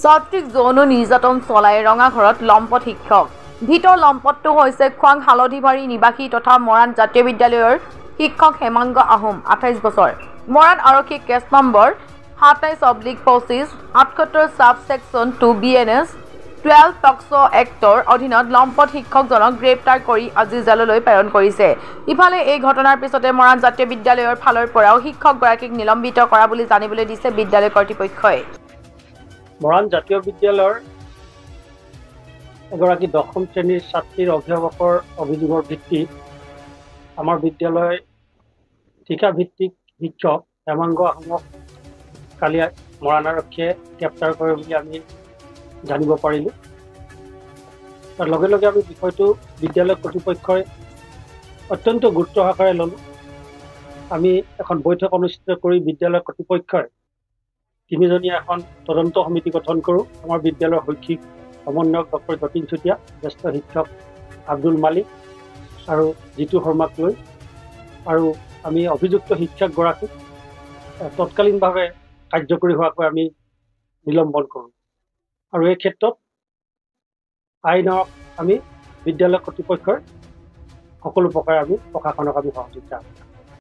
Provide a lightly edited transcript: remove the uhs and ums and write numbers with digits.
ছাত্ৰীক যৌন নিৰ্যাতন চলাই ৰঙাঘৰত লম্পট শিক্ষক ভিতৰ লম্পটটো হৈছে খোৱাং হালধিবাৰী নিবাসী তথা মৰাণ জাতীয় বিদ্যালয়ৰ শিক্ষক হেমাংগ আহোম 28 বছৰ মৰাণ আৰক্ষী case number 27/25 78 sub section 2 BNS 12 POCSO এক্টৰ অধীনত লম্পট শিক্ষকজনক গ্ৰেপ্তাৰ কৰি আজি জেললৈ প্ৰেৰণ কৰিছে। ইফালে এই ঘটনাৰ পিছতে মৰাণ জাতীয় বিদ্যালয়ৰ ফালৰ পৰাও শিক্ষকগৰাকীক নিলম্বিত কৰা বুলি জানিবলৈ দিছে বিদ্যালয় কৰ্তৃপক্ষই। মৰাণ জাতীয় বিদ্যালয়ৰ এগৰাকী 10ম শ্ৰেণীৰ ছাত্ৰীৰ অভিভাৱকৰ অভিযোগৰ ভিত্তিত আমাৰ বিদ্যালয় ঠিকাভিত্তিক শিক্ষক হেমাংগ আহোমক কালি মৰাণ আৰক্ষীয়ে গ্ৰেপ্তাৰ কৰে বুলি আমি জানিব পাৰিলোঁ। তাৰ লগে লগে আমি বিষয়টো বিদ্যালয় কৰ্তৃপক্ষই অত্যন্ত গুৰুত্ব সহকাৰে ল'লোঁ। আমি এখন বৈঠক অনুষ্ঠিত কৰি বিদ্যালয় কৰ্তৃপক্ষই 3জনীয়া এখন তদন্ত সমিতি গঠন কৰোঁ। আমাৰ বিদ্যালয়ৰ শৈক্ষিক সমন্বয়ক ডক্টৰ যতীন চুতীয়া, জ্যেষ্ঠ শিক্ষক আব্দুল মালিক আৰু জিতু শৰ্মাক লৈ আৰু আমি অভিযুক্ত শিক্ষকগৰাকীক তৎকালীনভাৱে কাৰ্যকৰী হোৱাকৈ আমি নিলম্বন কৰোঁ আৰু এই ক্ষেত্ৰত আইনক আমি বিদ্যালয় কৰ্তৃপক্ষৰ সকলো প্ৰকাৰে আমি প্ৰশাসনক আমি সহযোগিতা